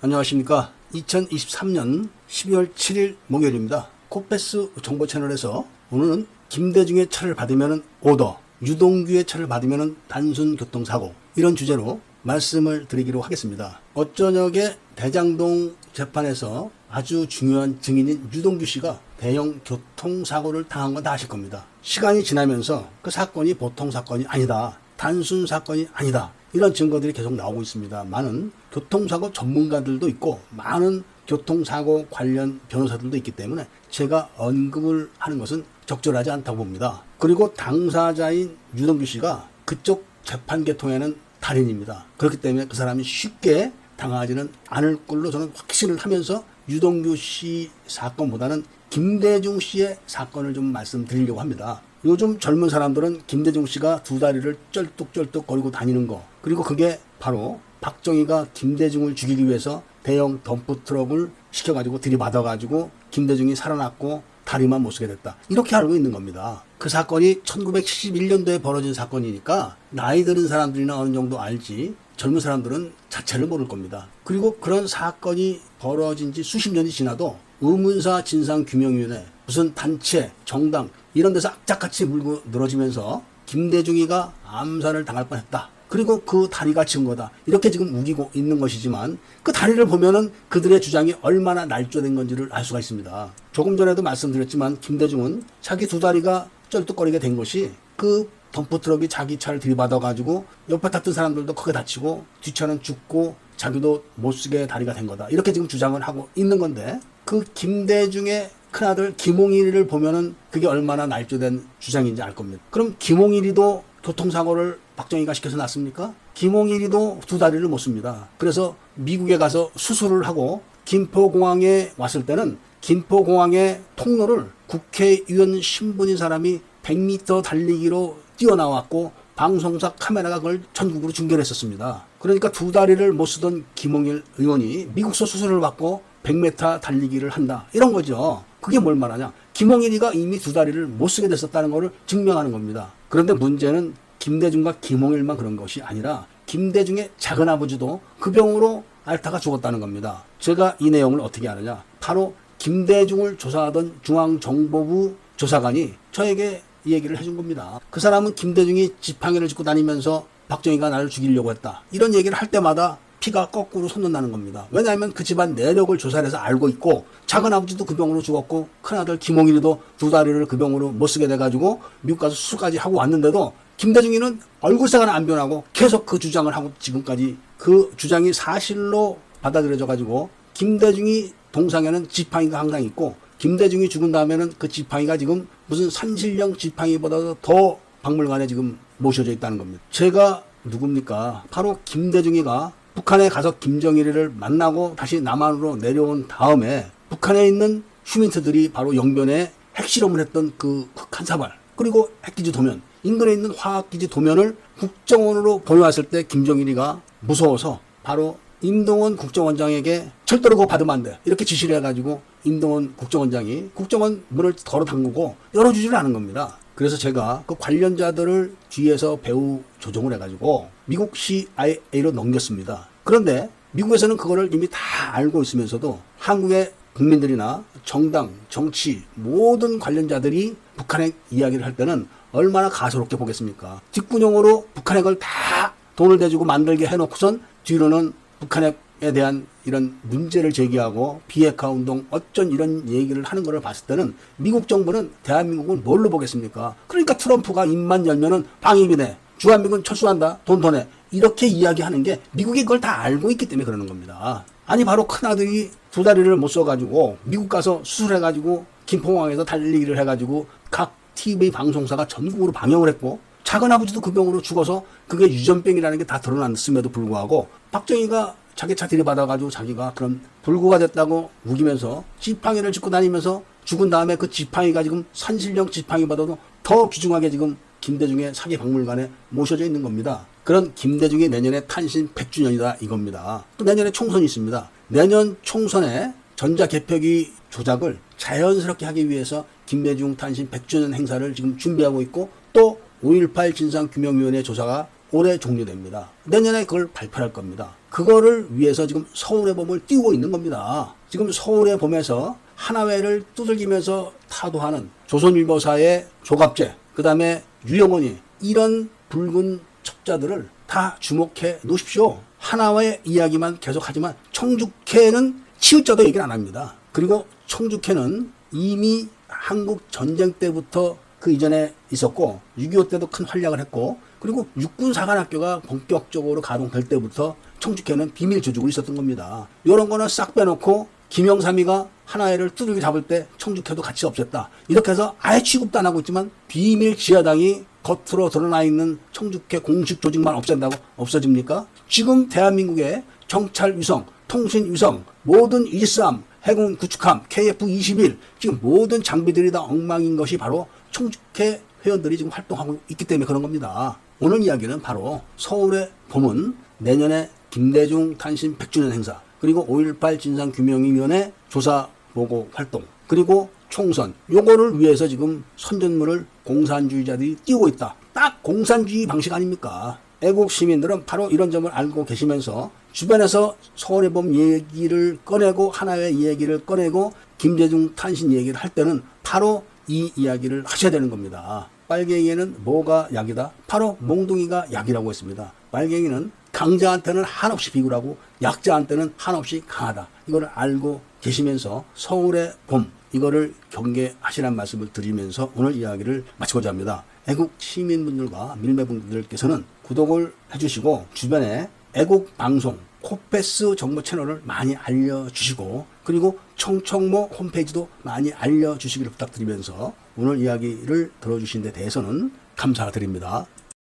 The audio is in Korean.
안녕하십니까. 2023년 12월 7일 목요일입니다. 코패스 정보 채널에서 오늘은 김대중의 차를 받으면 오더, 유동규의 차를 받으면 단순 교통사고, 이런 주제로 말씀을 드리기로 하겠습니다. 어저녁에 대장동 재판에서 아주 중요한 증인인 유동규 씨가 대형 교통사고를 당한 건 다 아실 겁니다. 시간이 지나면서 그 사건이 보통 사건이 아니다, 단순 사건이 아니다, 이런 증거들이 계속 나오고 있습니다. 많은 교통사고 전문가들도 있고 많은 교통사고 관련 변호사들도 있기 때문에 제가 언급을 하는 것은 적절하지 않다고 봅니다. 그리고 당사자인 유동규 씨가 그쪽 재판 계통에는 달인입니다. 그렇기 때문에 그 사람이 쉽게 당하지는 않을 걸로 저는 확신을 하면서 유동규 씨 사건보다는 김대중 씨의 사건을 좀 말씀드리려고 합니다. 요즘 젊은 사람들은 김대중 씨가 두 다리를 쩔뚝쩔뚝 거리고 다니는 거, 그리고 그게 바로 박정희가 김대중을 죽이기 위해서 대형 덤프트럭을 시켜가지고 들이받아가지고 김대중이 살아났고 다리만 못 쓰게 됐다, 이렇게 알고 있는 겁니다. 그 사건이 1971년도에 벌어진 사건이니까 나이 들은 사람들이나 어느 정도 알지 젊은 사람들은 자체를 모를 겁니다. 그리고 그런 사건이 벌어진 지 수십 년이 지나도 의문사 진상규명위원회, 무슨 단체, 정당 이런 데서 악착같이 물고 늘어지면서 김대중이가 암살을 당할 뻔했다, 그리고 그 다리가 증거다, 이렇게 지금 우기고 있는 것이지만 그 다리를 보면은 그들의 주장이 얼마나 날조된 건지를 알 수가 있습니다. 조금 전에도 말씀드렸지만 김대중은 자기 두 다리가 쩔뚝거리게 된 것이 그 덤프트럭이 자기 차를 들이받아가지고 옆에 탔던 사람들도 크게 다치고 뒷차는 죽고 자기도 못쓰게 다리가 된 거다, 이렇게 지금 주장을 하고 있는 건데, 그 김대중의 큰아들 김홍일이를 보면은 그게 얼마나 날조된 주장인지 알 겁니다. 그럼 김홍일이도 교통사고를 박정희가 시켜서 났습니까? 김홍일이도 두 다리를 못 씁니다. 그래서 미국에 가서 수술을 하고 김포공항에 왔을 때는 김포공항의 통로를 국회의원 신분인 사람이 100m 달리기로 뛰어나왔고 방송사 카메라가 그걸 전국으로 중계를 했었습니다. 그러니까 두 다리를 못 쓰던 김홍일 의원이 미국서 수술을 받고 100m 달리기를 한다, 이런 거죠. 그게 뭘 말하냐? 김홍일이가 이미 두 다리를 못 쓰게 됐었다는 것을 증명하는 겁니다. 그런데 문제는 김대중과 김홍일만 그런 것이 아니라 김대중의 작은아버지도 그 병으로 앓다가 죽었다는 겁니다. 제가 이 내용을 어떻게 아느냐? 바로 김대중을 조사하던 중앙정보부 조사관이 저에게 이 얘기를 해준 겁니다. 그 사람은 김대중이 지팡이를 짚고 다니면서 박정희가 나를 죽이려고 했다, 이런 얘기를 할 때마다 피가 거꾸로 솟는다는 겁니다. 왜냐하면 그 집안 내력을 조사를 해서 알고 있고, 작은아버지도 그 병으로 죽었고 큰아들 김홍일이도 두 다리를 그 병으로 못 쓰게 돼가지고 미국 가서 수술까지 하고 왔는데도 김대중이는 얼굴색은 안 변하고 계속 그 주장을 하고 지금까지 그 주장이 사실로 받아들여져가지고 김대중이 동상에는 지팡이가 항상 있고, 김대중이 죽은 다음에는 그 지팡이가 지금 무슨 산신령 지팡이보다도 더 박물관에 지금 모셔져 있다는 겁니다. 제가 누굽니까? 바로 김대중이가 북한에 가서 김정일을 만나고 다시 남한으로 내려온 다음에 북한에 있는 휴민트들이 바로 영변에 핵실험을 했던 그 흑한사발, 그리고 핵기지 도면, 인근에 있는 화학기지 도면을 국정원으로 보내왔을 때 김정일이가 무서워서 바로 임동원 국정원장에게 절대로 그거 받으면 안 돼, 이렇게 지시를 해가지고 임동원 국정원장이 국정원 문을 걸어 잠그고 열어주지를 않은 겁니다. 그래서 제가 그 관련자들을 뒤에서 배후 조종을 해가지고 미국 CIA로 넘겼습니다. 그런데 미국에서는 그거를 이미 다 알고 있으면서도 한국의 국민들이나 정당, 정치 모든 관련자들이 북한핵 이야기를 할 때는 얼마나 가소롭게 보겠습니까? 뒷구녕으로 북한핵을 다 돈을 대주고 만들게 해놓고선 뒤로는 북한핵에 대한 이런 문제를 제기하고 비핵화 운동 어쩐 이런 얘기를 하는 것을 봤을 때는 미국 정부는 대한민국을 뭘로 보겠습니까? 그러니까 트럼프가 입만 열면은 방위비네, 주한미군 철수한다, 돈 더 내, 이렇게 이야기하는 게 미국이 그걸 다 알고 있기 때문에 그러는 겁니다. 아니 바로 큰아들이 두 다리를 못 써가지고 미국 가서 수술해가지고 김포공항에서 달리기를 해가지고 각 TV 방송사가 전국으로 방영을 했고, 작은아버지도 그 병으로 죽어서 그게 유전병이라는 게 다 드러났음에도 불구하고 박정희가 자기 차 들이받아가지고 자기가 그런 불구가 됐다고 우기면서 지팡이를 짚고 다니면서 죽은 다음에 그 지팡이가 지금 산신령 지팡이보다도 더 귀중하게 지금 김대중의 사기 박물관에 모셔져 있는 겁니다. 그런 김대중이 내년에 탄신 100주년이다 이겁니다. 또 내년에 총선이 있습니다. 내년 총선에 전자개표기 조작을 자연스럽게 하기 위해서 김대중 탄신 100주년 행사를 지금 준비하고 있고, 또 5.18 진상규명위원회 조사가 올해 종료됩니다. 내년에 그걸 발표할 겁니다. 그거를 위해서 지금 서울의 봄을 띄우고 있는 겁니다. 지금 서울의 봄에서 하나회를 두들기면서 타도하는 조선일보사의 조갑재, 그 다음에 유영원이 이런 붉은 첩자들을 다 주목해 놓으십시오. 하나회 이야기만 계속하지만 청주캐는 치우자도 얘기를 안 합니다. 그리고 청주캐는 이미 한국 전쟁 때부터 그 이전에 있었고 6.25 때도 큰 활약을 했고 그리고 육군사관학교가 본격적으로 가동될 때부터 청주캐는 비밀 조직으로 있었던 겁니다. 이런 거는 싹 빼놓고 김영삼이가 하나회를 두들겨 잡을 때 청주캐도 같이 없앴다. 이렇게 해서 아예 취급도 안 하고 있지만 비밀 지하당이 겉으로 드러나 있는 청주캐 공식 조직만 없앤다고 없어집니까? 지금 대한민국의 정찰 위성, 통신 위성, 모든 1.3, 해군 구축함, KF-21 지금 모든 장비들이 다 엉망인 것이 바로 청주캐 회원들이 지금 활동하고 있기 때문에 그런 겁니다. 오늘 이야기는 바로 서울의 봄은 내년에 김대중 탄신 100주년 행사, 그리고 5.18 진상규명위원회 조사보고 활동, 그리고 총선, 요거를 위해서 지금 선전물을 공산주의자들이 띄우고 있다. 딱 공산주의 방식 아닙니까? 애국 시민들은 바로 이런 점을 알고 계시면서 주변에서 서울의 봄 얘기를 꺼내고 하나의 얘기를 꺼내고 김대중 탄신 얘기를 할 때는 바로 이 이야기를 하셔야 되는 겁니다. 빨갱이에는 뭐가 약이다? 바로 몽둥이가 약이라고 했습니다. 빨갱이는 강자한테는 한없이 비굴하고 약자한테는 한없이 강하다. 이걸 알고 계시면서 서울의 봄 이거를 경계하시라는 말씀을 드리면서 오늘 이야기를 마치고자 합니다. 애국 시민분들과 밀매분들께서는 구독을 해주시고 주변에 애국 방송 코패스 정보 채널을 많이 알려주시고 그리고 청청모 홈페이지도 많이 알려주시기를 부탁드리면서 오늘 이야기를 들어주신 데 대해서는 감사드립니다.